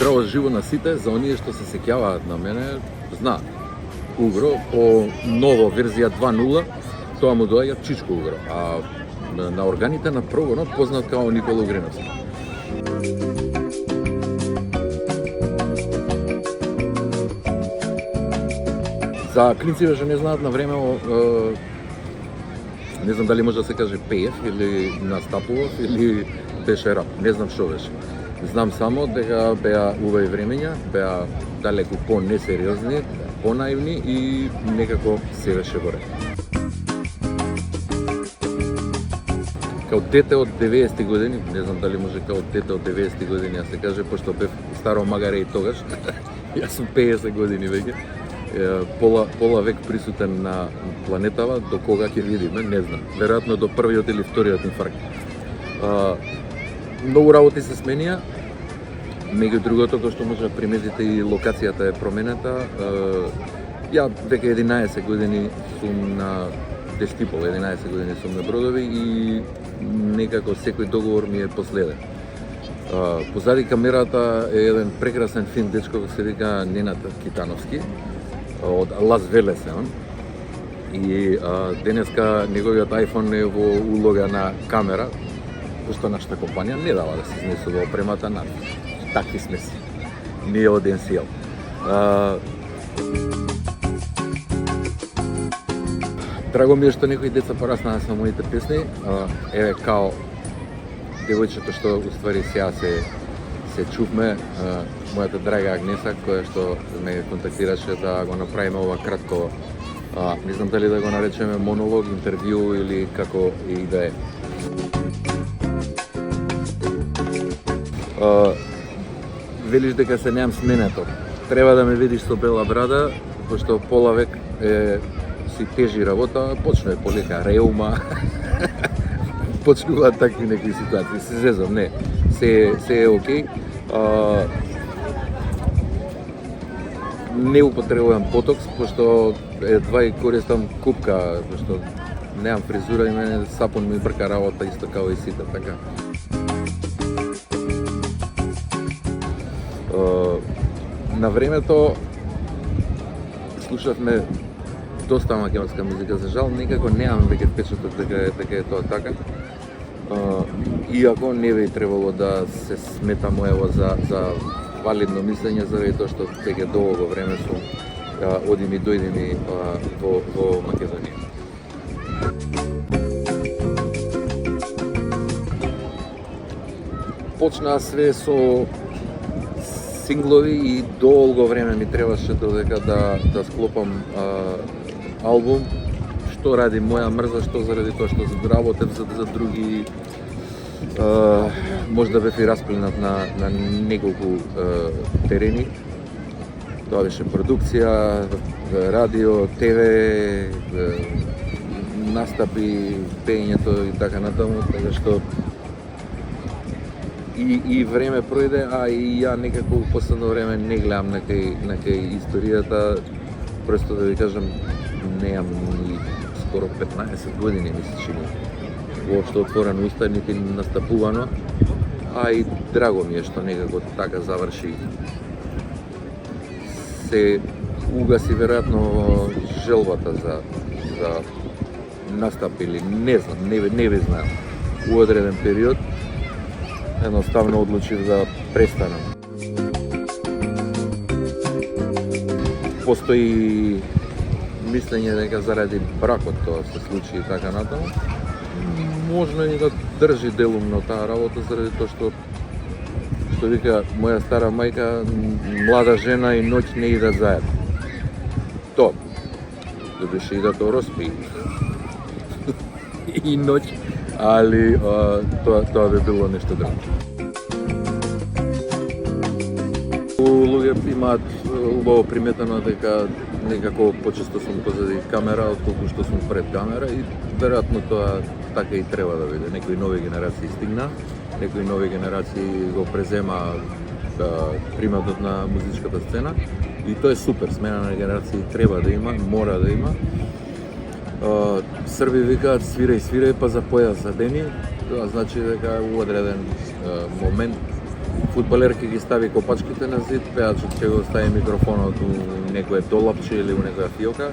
здраво живо на сите, за оние што се сеќаваат на мене, знаат. Угро по ново верзија 2.0, тоа му доаѓа Чичко Угро, а на органите на прогонот познат као Никола Угреновски. За клинците што не знаат, на време не знам дали може да се каже пеев или настапував или беше рап, не знам што беше. Знам само дека беа убави времења, беа далеку по-несериозни, понаивни и некако се беше во ред. Као дете од 90-ти години, не знам дали може као дете од 90-ти години да се каже, пошто бев старо магаре и тогаш, јас сум 50 години веќе, пола век присутен на планетава, до кога ќе видиме, не знам. Веројатно до првиот или вториот инфаркт. Многу работи се сменија, меѓу другото, кој што може да приметите и локацијата е променета. Ја веќе 11 години сум на Дестипол, 11 години сум на бродови и некако секој договор ми е последен. Позади камерата е еден прекрасен фин дечко кој се вика Ненад Китановски, од Лас Велес е он. И денеска неговиот iPhone е во улога на камера, пошто нашата компанија не дава да се изнесува опремата на такви сме си. Ние од NCL. Драго ми е што некои деца пораснаа со моите песни. Еве као девојчето што уствари сега се чувме, мојата драга Агнеса, која што ме контактираше да го направиме ова кратко, не знам дали да го наречеме монолог, интервју или како и да е. Велиш дека се неам сменето. Треба да ме видиш со бела брада, пошто пола век си тежи работа, почнува полека реума, почнуваат такви некои ситуации. Се зезам, не, се е окей. Не употребувам ботокс, пошто едва и користам купка, пошто немам фризура и мене сапун ми брка работа исто као и сите, така. На времето слушавме доста македонска музика, за жал некако немам веќе впечаток дека е тоа така. Иако не би требало да се смета моево за валидно мислење, заради тоа што веќе долго време сум одим и дојдем и во Македонија. Почнаа све со синглови и долго време ми требаше додека да склопам албум. Што ради моја мрза, што заради тоа што работев за други, можда бев и распленат на неколку терени. Тоа беше продукција, радио, ТВ, настапи, пеењето и така натаму, така што и време пројде, а и ја некако во последно време не гледам на кај историјата, просто да ви кажам, неам ни скоро 15 години ми се чини воопшто отворено уста, нити настапувано, а и драго ми е што некако така заврши. Се угаси веројатно желбата за настап или не знам, не ви знаем. У одреден период едноставно одлучив да престанам. Постои мислење дека заради бракот тоа се случи и така натаму. Можно и да држи делумно таа работа заради тоа што вика моја стара мајка, млада жена и ноќ не идат заедно. Тоа. Додеше и да тоа роспи. И ноќ, али тоа би било нешто друго. Луѓе имаат убаво приметено дека некако почесто сум позади камера отколку што сум пред камера и веројатно тоа така и треба да биде. Некои нови генерации стигна, некои нови генерации го презема приматот на музичката сцена и тоа е супер. Смена на генерации треба да има, мора да има. Срби викаат свирај, па за појас за дени. Тоа значи дека у одреден момент фудбалер ќе ги стави копачките на зид, пеачот ќе го стави микрофонот у некое долапче или у некоја фиока.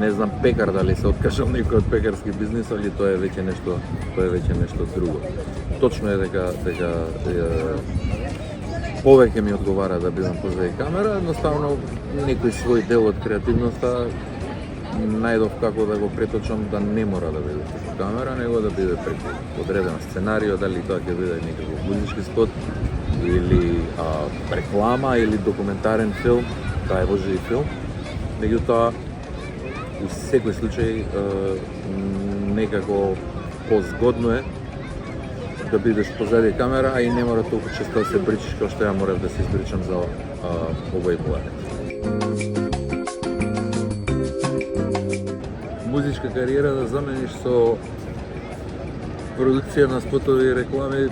Не знам пекар дали се откажал некој од пекарски бизнис, али тоа е веќе нешто друго. Точно е дека повеќе ми одговара да бидам позади камера, едноставно некој свој дел од креативноста најдов како да го преточам да не мора да биде преку камера, него да биде преку одреден сценарио, дали тоа ќе биде некој музички спот или реклама или документарен филм, да е може и филм. Меѓутоа, у секој случај некако позгодно е да бидеш позади камера, а и не мора толку често да се бричиш како што ја морав да се избричам за овој проект. Музичка кариера да замениш со продукција на спотови и реклами,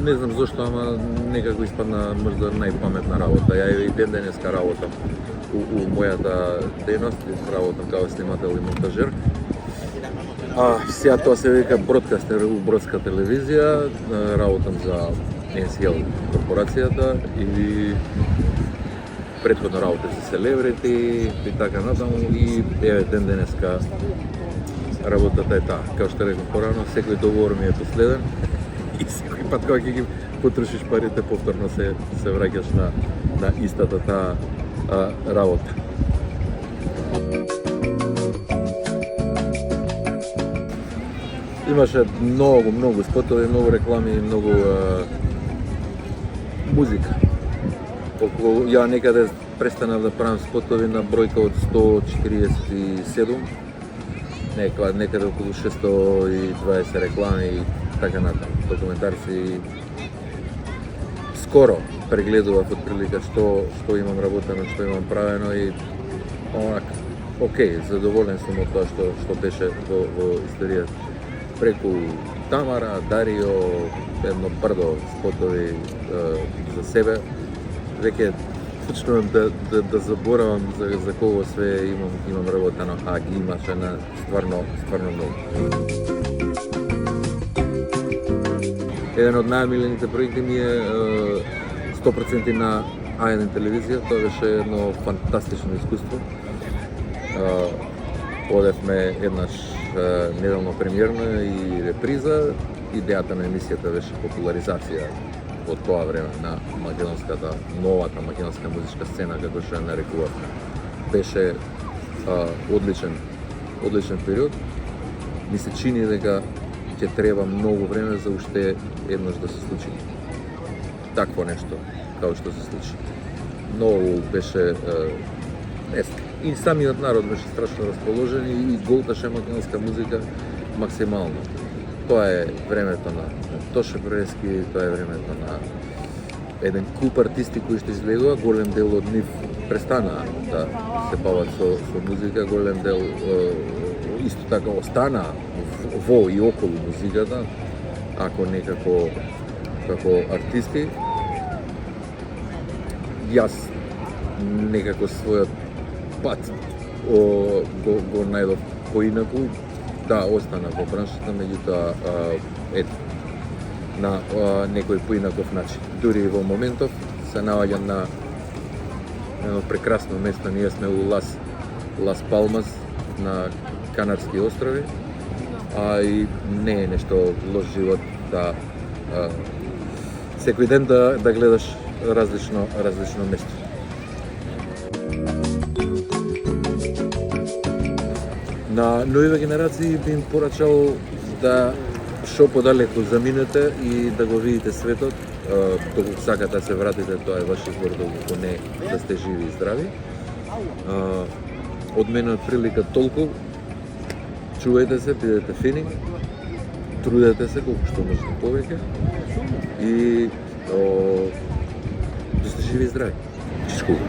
не знам зошто, ама некако испадна можда најпаметна работа. Ја и ден денеска работам у мојата дејност, работам како снимател и монтажер. Сега тоа се вика бродкастер у бродска телевизија, работам за NCL корпорацијата и претходно работев за селебрити и така натаму, и еве ден денеска работата е таа. Како што реков порано, секој договор ми е последен и секој пат кога ќе ги потрошиш парите, повторно се враќаш на истата таа работа. Имаше многу спотови, многу реклами и многу музика. Ја некаде престанав да правам спотови на бројка од 147, некаде околу 620 реклами и така натаму. Документарци скоро прегледував отприлика што имам работено, што имам правено и окей, задоволен сум од тоа што беше во историјата. Преку Тамара, Дарио, едно брдо спотови за себе. Веќе почнувам да заборавам за кого све имам работено, а ги имаше на стварно многу. Еден од најмилените проекти ми е 100% на А1 телевизија. Тоа беше едно фантастично искуство. Одевме еднаш неделно премиерна и реприза. Идејата на емисијата беше популаризација од тоа време на новата македонска музичка сцена, како што ја нарекував. Беше одличен период. Ми се чини дека ќе треба многу време за уште еднаш да се случи такво нешто, како што се случи. Многу беше и самиот народ беше страшно расположен и голташе македонска музика максимално. Тоа е времето на Тоше Проески, тоа е времето на еден куп артисти кои што излегува, голем дел од нив престана да се бават со музика, голем дел исто така остана во и околу музиката, ако некако како артисти. Јас некако својот пат го најдов поинаку. Да, остана во браншата, меѓутоа на некој поинаков начин. Дури и во моментов се наоѓам на едно прекрасно место. Ние сме у Лас Палмас на Канарски острови, а и не е нешто лош живот да секој ден да гледаш различно место. На новите генерации би им порачал да шо подалеку заминете и да го видите светот. Доколку сакате да се вратите, тоа е ваш избор, доколку не да сте живи и здрави. Од мене од прилика толку. Чувајте се, бидете фини, трудете се колку што можете повеќе и да сте живи и здрави. Чичкува.